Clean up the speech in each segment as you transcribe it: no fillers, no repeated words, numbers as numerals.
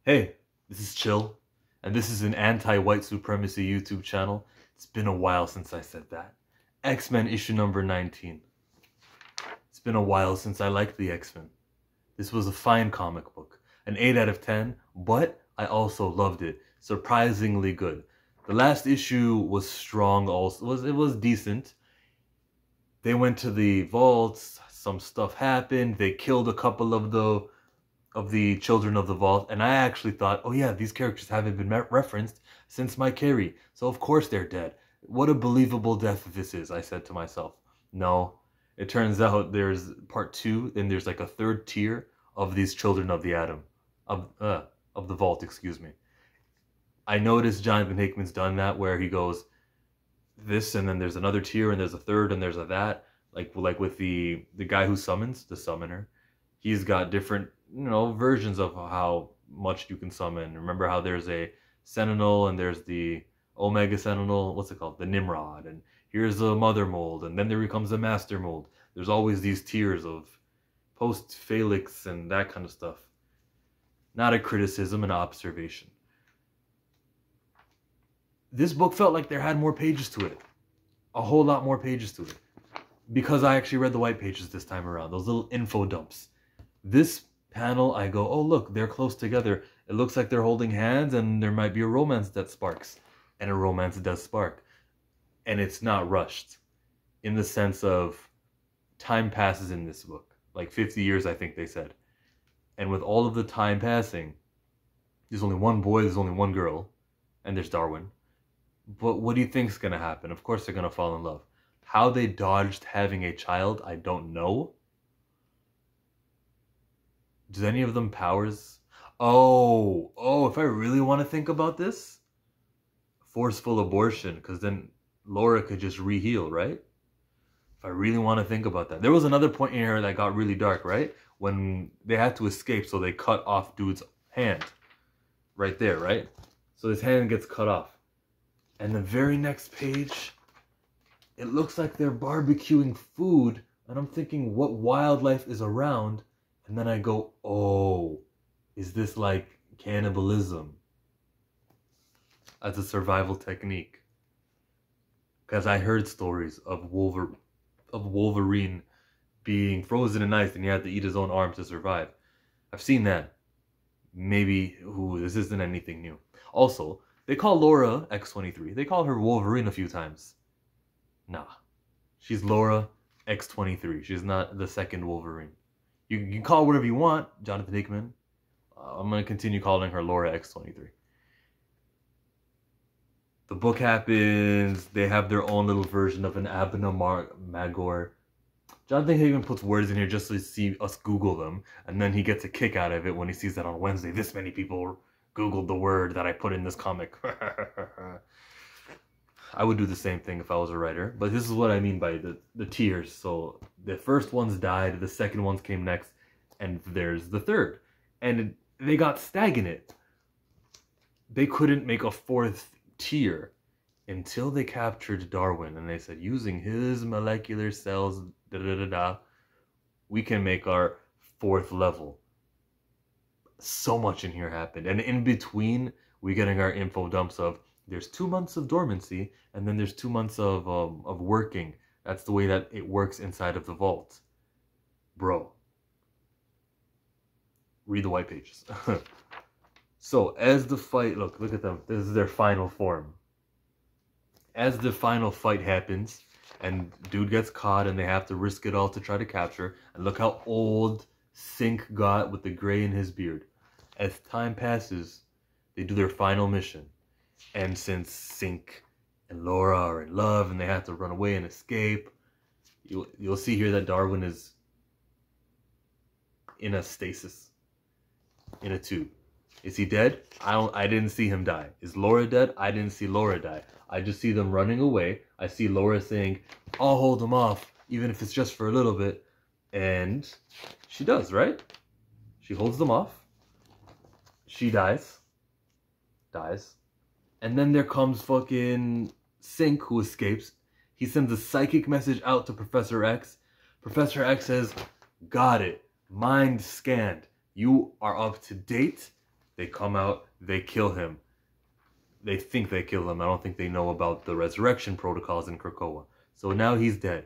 Hey, this is Chill, and this is an anti-white supremacy YouTube channel. It's been a while since I said that. X-Men issue number 19. It's been a while since I liked the X-Men. This was a fine comic book. An 8 out of 10, but I also loved it. Surprisingly good. The last issue was strong also. It was decent. They went to the vaults, some stuff happened, they killed a couple of the children of the vault, and I actually thought, oh yeah, these characters haven't been referenced since Mike Carey, so of course they're dead. What a believable death this is, I said to myself. No, it turns out there's part 2, and there's like a third tier of these children of the atom, of the vault, excuse me. I noticed Jonathan Hickman's done that, where he goes this, and then there's another tier, and there's a third, and there's a that, like with the guy who summons, the summoner. He's got different, versions of how much you can summon. Remember how there's a Sentinel, and there's the Omega Sentinel, what's it called? The Nimrod, and here's the Mother Mold, and then there becomes the Master Mold. There's always these tiers of post-Phalix and that kind of stuff. Not a criticism, an observation. This book felt like there had more pages to it. A whole lot more pages to it. Because I actually read the white pages this time around. Those little info dumps. This panel, I go, oh look, they're close together. It looks like they're holding hands, and there might be a romance that sparks. And a romance does spark. And it's not rushed. In the sense of time passes in this book. Like 50 years, I think they said. And with all of the time passing, there's only one boy, there's only one girl. And there's Darwin. But what do you think's going to happen? Of course they're going to fall in love. How they dodged having a child, I don't know. Does any of them powers? Oh, if I really want to think about this, forceful abortion, because then Laura could just re-heal, right? If I really want to think about that. There was another point in here that got really dark, right? When they had to escape, so they cut off dude's hand. Right there, right? So his hand gets cut off. And the very next page, it looks like they're barbecuing food. And I'm thinking, what wildlife is around? And then I go, oh, is this like cannibalism as a survival technique? Because I heard stories of Wolverine being frozen in ice, and he had to eat his own arm to survive. I've seen that. Maybe, this isn't anything new. Also, they call Laura X-23. They call her Wolverine a few times. Nah. She's Laura X-23. She's not the second Wolverine. You can call her whatever you want, Jonathan Hickman. I'm going to continue calling her Laura X-23. The book happens. They have their own little version of an Abna Magor. Jonathan Hickman puts words in here just to see us Google them. And then he gets a kick out of it when he sees that on Wednesday, this many people Googled the word that I put in this comic. I would do the same thing if I was a writer. But this is what I mean by the tiers. So the first ones died, the second ones came next, and there's the third. And they got stagnant. They couldn't make a fourth tier until they captured Darwin. And they said, using his molecular cells, we can make our fourth level. So much in here happened. And in between, we're getting our info dumps of there's 2 months of dormancy, and then there's 2 months of working. That's the way that it works inside of the vault. Bro. Read the white pages. So, as the fight... Look at them. This is their final form. As the final fight happens, and dude gets caught, and they have to risk it all to try to capture. And look how old Sink got with the gray in his beard. As time passes, they do their final mission. And since Sink and Laura are in love and they have to run away and escape, you'll see here that Darwin is in a stasis, in a tube. Is he dead? I didn't see him die. Is Laura dead? I didn't see Laura die. I just see them running away. I see Laura saying, I'll hold them off, even if it's just for a little bit. And she does, right? She holds them off. She dies. And then there comes fucking Sink, who escapes. He sends a psychic message out to Professor X. Professor X says, got it. Mind scanned. You are up to date. They come out, they kill him. They think they kill him. I don't think they know about the resurrection protocols in Krakoa. So now he's dead.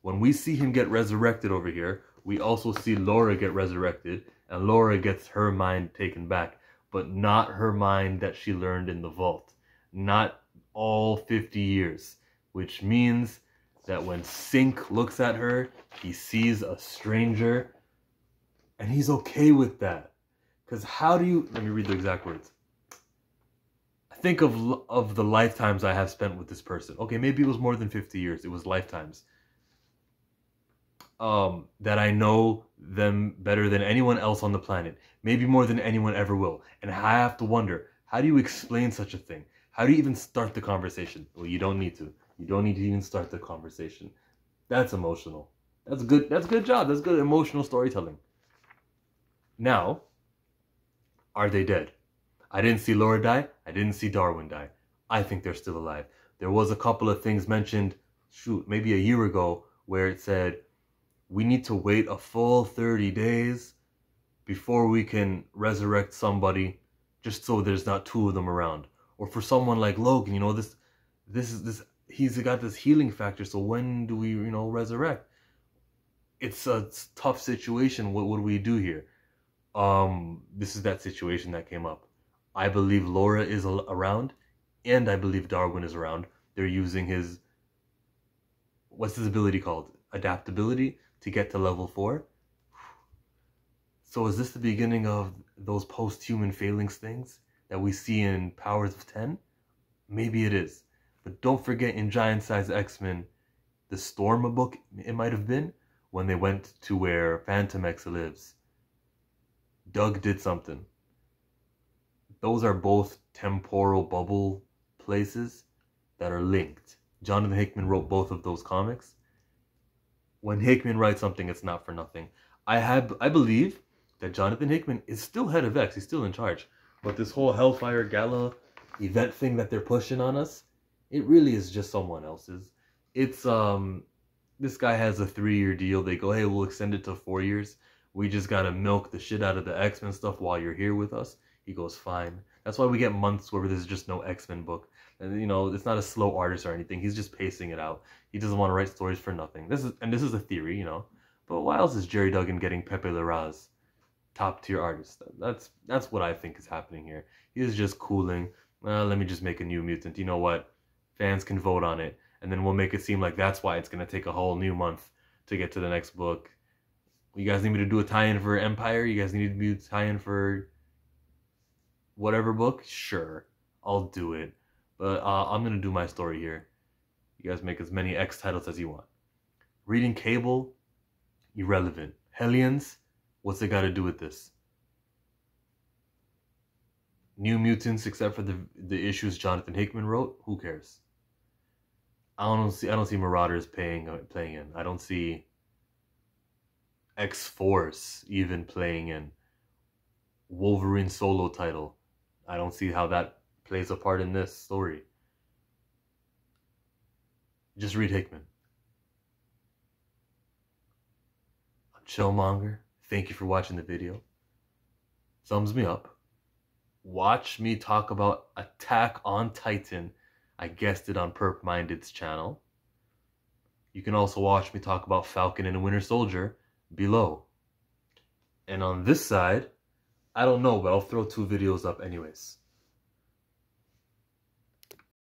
When we see him get resurrected over here, we also see Laura get resurrected, and Laura gets her mind taken back, but not her mind that she learned in the vault. Not all 50 years, which means that when Sync looks at her, he sees a stranger, and he's okay with that. Because how do you... Let me read the exact words. Think of the lifetimes I have spent with this person. Okay, maybe it was more than 50 years. It was lifetimes. That I know them better than anyone else on the planet. Maybe more than anyone ever will. And I have to wonder, how do you explain such a thing? How do you even start the conversation? Well, you don't need to. You don't need to even start the conversation. That's emotional. That's good. That's a good job. That's good emotional storytelling. Now, are they dead? I didn't see Laura die. I didn't see Darwin die. I think they're still alive. There was a couple of things mentioned, maybe a year ago, where it said, we need to wait a full 30 days before we can resurrect somebody, just so there's not two of them around. Or for someone like Logan, you know, he's got this healing factor, so when do we, you know, resurrect? It's a tough situation. What do we do here? This is that situation that came up. I believe Laura is around, and I believe Darwin is around. They're using his, what's his ability called? Adaptability to get to level 4. So is this the beginning of those post-human failings things that we see in Powers of 10? Maybe it is. But don't forget, in Giant Size X-Men, the Storm book, it might have been, when they went to where Phantom X lives. Doug did something. Those are both temporal bubble places that are linked. Jonathan Hickman wrote both of those comics. When Hickman writes something, it's not for nothing. I believe that Jonathan Hickman is still head of X. He's still in charge. But this whole Hellfire Gala event thing that they're pushing on us, it really is just someone else's. It's, this guy has a 3-year deal. They go, hey, we'll extend it to 4 years. We just gotta milk the shit out of the X-Men stuff while you're here with us. He goes, fine. That's why we get months where there's just no X-Men book. And, you know, it's not a slow artist or anything. He's just pacing it out. He doesn't want to write stories for nothing. This is a theory, you know. But why else is Jerry Duggan getting Pepe Larraz, top tier artist? That's what I think is happening here. He is just cooling. Well, let me just make a New Mutant. You know what? Fans can vote on it. And then we'll make it seem like that's why it's going to take a whole new month to get to the next book. You guys need me to do a tie-in for Empire? You guys need me to tie-in for whatever book? Sure. I'll do it. But I'm going to do my story here. You guys make as many X titles as you want. Reading Cable? Irrelevant. Hellions? What's it got to do with this? New Mutants, except for the issues Jonathan Hickman wrote? Who cares? I don't see Marauders playing in. I don't see X-Force even playing in. Wolverine solo title. I don't see how that plays a part in this story. Just read Hickman. I'm Chillmonger. Thank you for watching the video. Thumbs me up. Watch me talk about Attack on Titan. I guessed it on Perp Minded's channel. You can also watch me talk about Falcon and the Winter Soldier below. And on this side, I don't know, but I'll throw 2 videos up anyways.